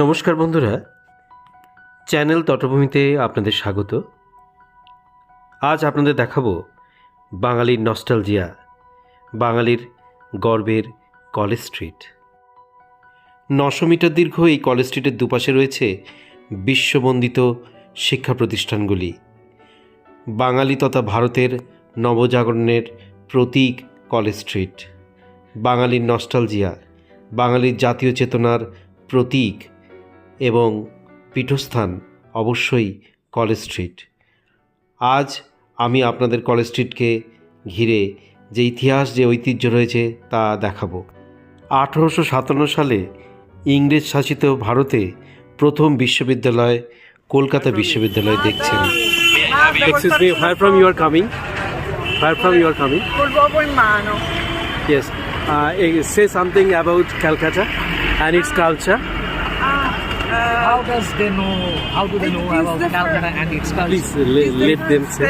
নমস্কার বন্ধুরা, চ্যানেল তটভূমিতে আপনাদের স্বাগত। আজ আপনাদের দেখাবো বাঙালির নস্টালজিয়া, বাঙালির গর্বের কলেজ স্ট্রিট। 900 মিটার দীর্ঘ এই কলেজ স্ট্রিটের দুপাশে রয়েছে বিশ্ববন্দিত শিক্ষা প্রতিষ্ঠানগুলি। বাঙালি তথা ভারতের নবজাগরণের প্রতীক কলেজ স্ট্রিট, বাঙালির নস্টালজিয়া, বাঙালির জাতীয় চেতনার প্রতীক এবং পীঠস্থান অবশ্যই কলেজ স্ট্রিট। আজ আমি আপনাদের কলেজ স্ট্রিটকে ঘিরে যে ইতিহাস, যে ঐতিহ্য রয়েছে তা দেখাবো। 1857 সালে ইংরেজ শাসিত ভারতে প্রথম বিশ্ববিদ্যালয় কলকাতা বিশ্ববিদ্যালয় দেখছেন। Excuse me, where from you are coming? Where from you are coming? Purvo in mano. Yes. Say something about Calcutta and its culture. How do they know about Calcutta and its culture? Please let them say.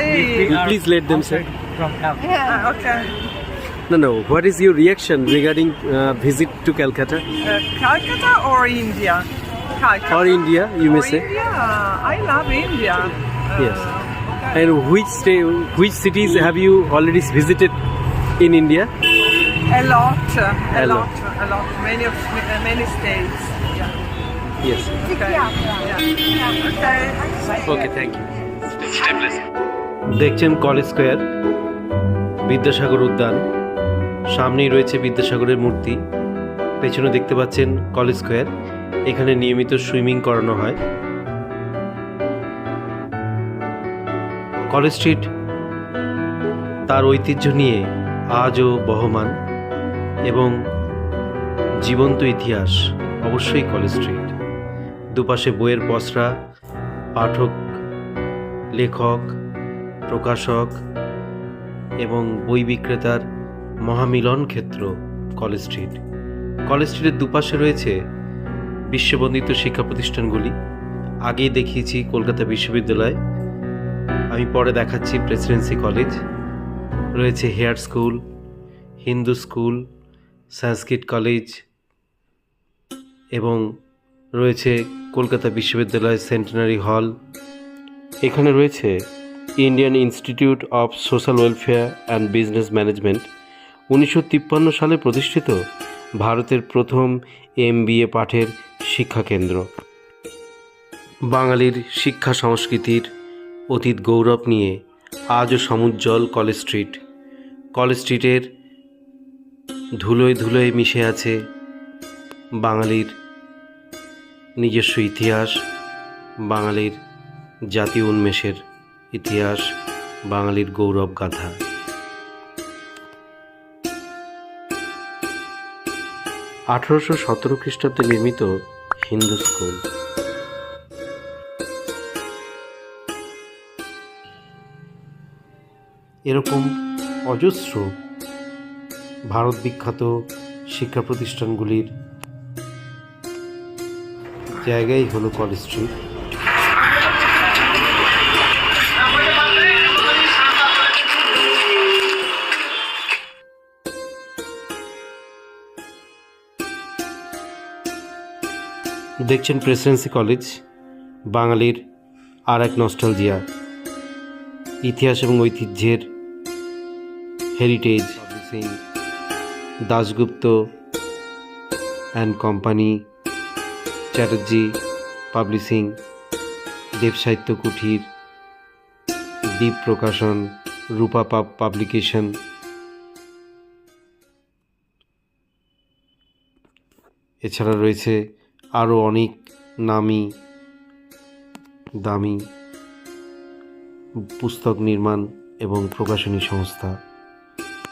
Please let them say. From Calcutta. Okay. No. What is your reaction regarding visit to Calcutta Calcutta or India? Calcutta. or India? You may Or say. India. I love India. Yes. Okay. And which cities have you already visited in India? A lot. A lot. Many states. Yeah. Yes. Okay. Yeah. Okay. Okay, thank you. দেখছেন college square, Vidyasagar উদ্যান। সামনেই রয়েছে বিদ্যাসাগরের মূর্তি, পেছনে দেখতে পাচ্ছেন college square. এখানে নিয়মিত সুইমিং করানো হয়। কলেজ স্ট্রিট তার ঐতিহ্য নিয়ে আজও বহমান এবং জীবন্ত ইতিহাস অবশ্যই কলেজ স্ট্রিট। দুপাশে বইয়ের পসরা, পাঠক, লেখক, প্রকাশক এবং বই বিক্রেতার মহামিলন ক্ষেত্র কলেজ স্ট্রিট। কলেজ স্ট্রিটের দুপাশে রয়েছে বিশ্ববন্দিত শিক্ষা প্রতিষ্ঠানগুলি। আগেই দেখিয়েছি কলকাতা বিশ্ববিদ্যালয়, আমি পরে দেখাচ্ছি প্রেসিডেন্সি কলেজ। রয়েছে হেয়ার স্কুল, হিন্দু স্কুল, সংস্কৃত কলেজ এবং রয়েছে কলকাতা বিশ্ববিদ্যালয় সেন্টেনারি হল। এখানে রয়েছে Indian institute of social welfare and business management, 1953 সালে প্রতিষ্ঠিত ভারতের প্রথম MBA পাঠের শিক্ষাকেন্দ্র। বাঙালির শিক্ষা সংস্কৃতির অতীত গৌরব নিয়ে আজও সমুজ্জ্বল কলেজ স্ট্রিট। কলেজ স্ট্রিটের ধুলোয় ধুলোয় মিশে আছে বাঙালির নিজস্ব ইতিহাস, বাঙালির জাতীয় উন্মেষের ইতিহাস, বাঙালির গৌরব গাথা। 1817 খ্রিস্টাব্দে নির্মিত হিন্দু স্কুল। এরকম অজস্র ভারত বিখ্যাত শিক্ষা প্রতিষ্ঠানগুলির জায়গাই হলো কলেজ স্ট্রিট। দেখছেন প্রেসিডেন্সি কলেজ, বাঙালির আর এক নস্টালজিয়া, ইতিহাস এবং ঐতিহ্যের heritage. Publishing, Dasgupta and company, Chatterjee publishing, Dev Sahitya Kutir, দ্বীপ প্রকাশন, রূপা পাবলিকেশন। এছাড়া রয়েছে আরও অনেক নামি দামি পুস্তক নির্মাণ এবং প্রকাশনী সংস্থা।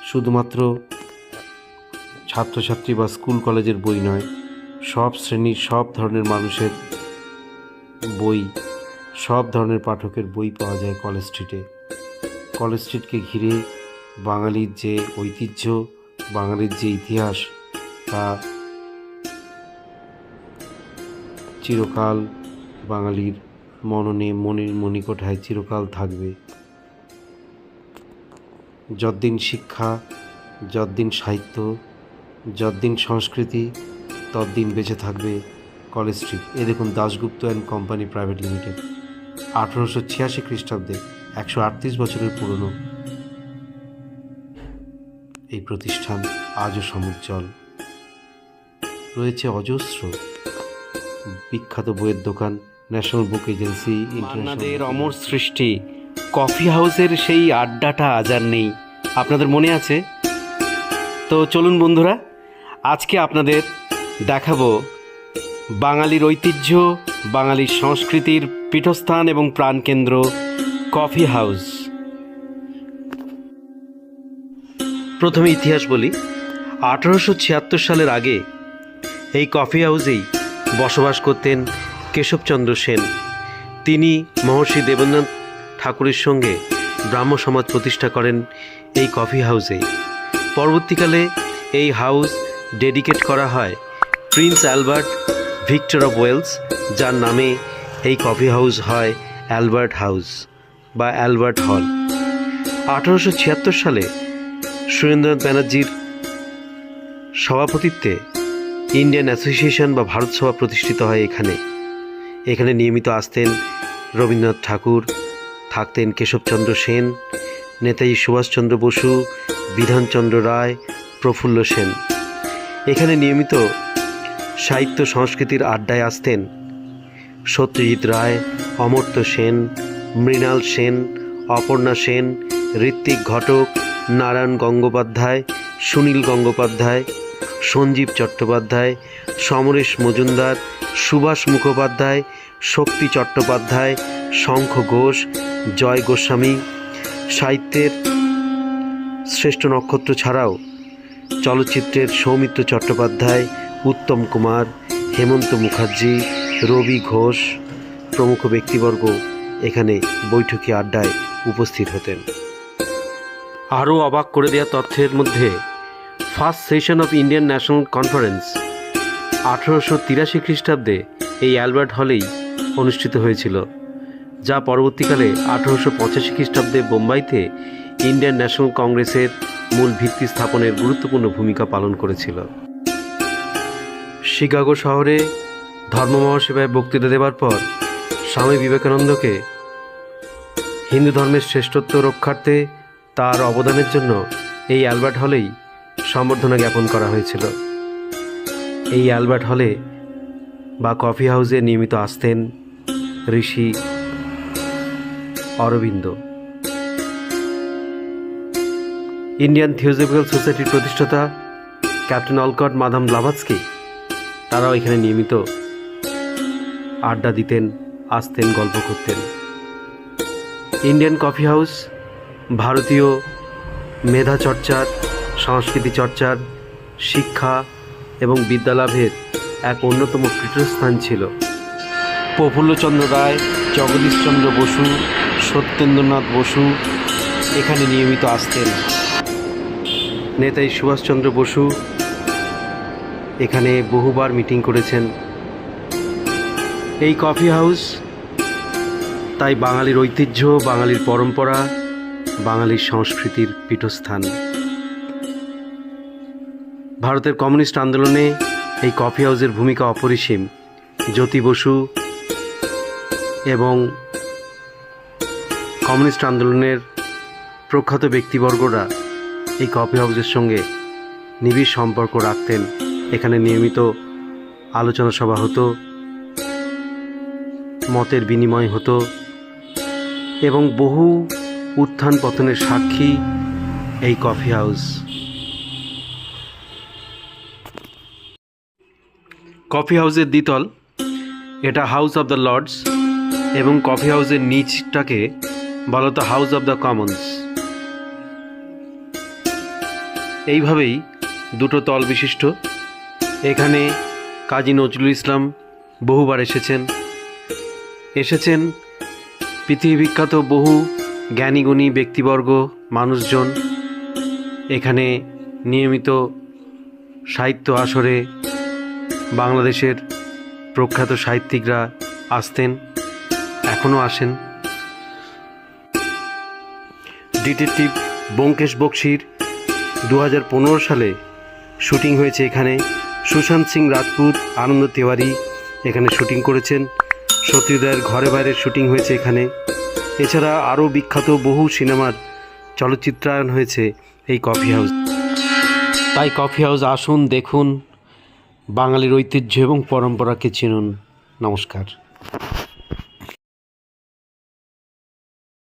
শুধুমাত্র ছাত্রছাত্রী বা স্কুল কলেজের বই নয়, সব শ্রেণীর সব ধরনের মানুষের বই, সব ধরনের পাঠকের বই পাওয়া যায় কলেজ স্ট্রিটে। কলেজ স্ট্রিটকে ঘিরে বাঙালির যে ঐতিহ্য, বাঙালির যে ইতিহাস, তা চিরকাল বাঙালির মননে, মনের মণিকোঠায় চিরকাল থাকবে। যতদিন শিক্ষা, যতদিন সাহিত্য, যতদিন সংস্কৃতি, ততদিন বেঁচে থাকবে কলেজ স্ট্রিট। এ দেখুন Dasgupta and company private limited, 1886 খ্রিস্টাব্দে, 138 বছরের পুরনো এই প্রতিষ্ঠান আজও সমুজ্জ্বল। রয়েছে অজস্র বিখ্যাত বইয়ের দোকান, ন্যাশনাল বুক এজেন্সি, মান্নাদের অমর সৃষ্টি কফি হাউসের সেই আড্ডাটা আজ আর নেই, আপনাদের মনে আছে? তো চলুন বন্ধুরা, আজকে আপনাদের দেখাবো বাঙালির ঐতিহ্য, বাঙালির সংস্কৃতির পীঠস্থান এবং প্রাণকেন্দ্র কফি হাউস। প্রথমে ইতিহাস বলি। 1876 সালের আগে এই কফি হাউসেই বসবাস করতেন কেশবচন্দ্র সেন। তিনি মহর্ষি দেবেন্দ্রনাথ ঠাকুরের সঙ্গে ব্রাহ্ম সমাজ প্রতিষ্ঠা করেন এই কফি হাউসে। পরবর্তীকালে এই হাউস ডেডিকেট করা হয় prince Albert Victor of Wales, যার নামে এই কফি হাউস হয় অ্যালবার্ট হাউস বা অ্যালবার্ট হল। 1876 সালে সুরেন্দ্রনাথ ব্যানার্জির সভাপতিত্বে ইন্ডিয়ান অ্যাসোসিয়েশন বা ভারত সভা প্রতিষ্ঠিত হয় এখানে নিয়মিত আসতেন রবীন্দ্রনাথ ঠাকুর, থাকতেন কেশবচন্দ্র সেন, নেতাজি সুভাষচন্দ্র বসু, বিধানচন্দ্র রায়, প্রফুল্ল সেন। এখানে নিয়মিত সাহিত্য সংস্কৃতির আড্ডায় আসতেন সত্যজিৎ রায়, অমর্ত্য সেন, মৃণাল সেন, অপর্ণা সেন, ঋত্বিক ঘটক, নারায়ণ গঙ্গোপাধ্যায়, সুনীল গঙ্গোপাধ্যায়, সঞ্জীব চট্টোপাধ্যায়, সমরেশ মজুমদার, সুভাষ মুখোপাধ্যায়, শক্তি চট্টোপাধ্যায়, শঙ্খ ঘোষ, জয় গোস্বামী। সাহিত্যের শ্রেষ্ঠ নক্ষত্র ছাড়াও চলচ্চিত্রের সৌমিত্র চট্টোপাধ্যায়, উত্তম কুমার, হেমন্ত মুখার্জি, রবি ঘোষ প্রমুখ ব্যক্তিবর্গ এখানে বৈঠকি আড্ডায় উপস্থিত হতেন। আরও অবাক করে দেওয়া তথ্যের মধ্যে first session of Indian national conference 1883 খ্রিস্টাব্দে এই অ্যালবার্ট হলেই অনুষ্ঠিত হয়েছিল, যা পরবর্তীকালে 1885 খ্রিস্টাব্দে বোম্বাইতে ইন্ডিয়ান ন্যাশনাল কংগ্রেসের মূল ভিত্তি স্থাপনের গুরুত্বপূর্ণ ভূমিকা পালন করেছিল। শিকাগো শহরে ধর্ম মহাসেবায় বক্তৃতা দেবার পর স্বামী বিবেকানন্দকে হিন্দু ধর্মের শ্রেষ্ঠত্ব রক্ষার্থে তার অবদানের জন্য এই অ্যালবার্ট হলেই সম্বর্ধনা জ্ঞাপন করা হয়েছিল। এই অ্যালবার্ট হলে বা কফি হাউসে নিয়মিত আসতেন ঋষি অরবিন্দ। ইন্ডিয়ান থিওজফিক্যাল সোসাইটির প্রতিষ্ঠাতা ক্যাপ্টেন অলকট, মাদাম ব্লাভাৎস্কি, তারাও এখানে নিয়মিত আড্ডা দিতেন, আসতেন, গল্প করতেন। ইন্ডিয়ান কফি হাউস ভারতীয় মেধা চর্চার, সংস্কৃতি চর্চার, শিক্ষা এবং বিদ্যালাভের এক অন্যতম পীঠস্থান ছিল। প্রফুল্লচন্দ্র রায়, জগদীশচন্দ্র বসু, সত্যেন্দ্রনাথ বসু এখানে নিয়মিত আসতেন। নেতাজি সুভাষচন্দ্র বসু এখানে বহুবার মিটিং করেছেন। এই কফি হাউস তাই বাঙালির ঐতিহ্য, বাঙালির পরম্পরা, বাঙালির সংস্কৃতির পীঠস্থান। ভারতের কমিউনিস্ট আন্দোলনে এই কফি হাউসের ভূমিকা অপরিসীম। জ্যোতি বসু এবং কমিউনিস্ট আন্দোলনের প্রখ্যাত ব্যক্তিবর্গরা এই কফি হাউসের সঙ্গে নিবিড় সম্পর্ক রাখতেন। এখানে নিয়মিত আলোচনা সভা হতো, মতের বিনিময় হতো এবং বহু উত্থান পতনের সাক্ষী এই কফি হাউস। কফি হাউসের দ্বিতল, এটা হাউস অব দ্য লর্ডস, এবং কফি হাউসের নিচটাকে বলা হতো হাউস অব দ্য কমন্স। এইভাবেই দুটো তল বিশিষ্ট। এখানে কাজী নজরুল ইসলাম বহুবার এসেছেন পৃথিবী বিখ্যাত বহু জ্ঞানীগুণী ব্যক্তিবর্গ, মানুষজন এখানে নিয়মিত সাহিত্য আসরে বাংলাদেশের প্রখ্যাত সাহিত্যিকরা আসতেন, এখনও আসেন। ডিটেকটিভ ব্যোমকেশ বক্সির 2015 সালে শুটিং হয়েছে এখানে। সুশান্ত সিং রাজপুত, আনন্দ তিওয়ারি এখানে শুটিং করেছেন। সত্যজিৎ ঘরে বাইরে শুটিং হয়েছে এখানে। এছাড়া আরও বিখ্যাত বহু সিনেমার চলচ্চিত্রায়ন হয়েছে এই কফি হাউস। তাই কফি হাউস আসুন, দেখুন, বাঙালির ঐতিহ্য এবং পরম্পরাকে চিনুন। নমস্কার।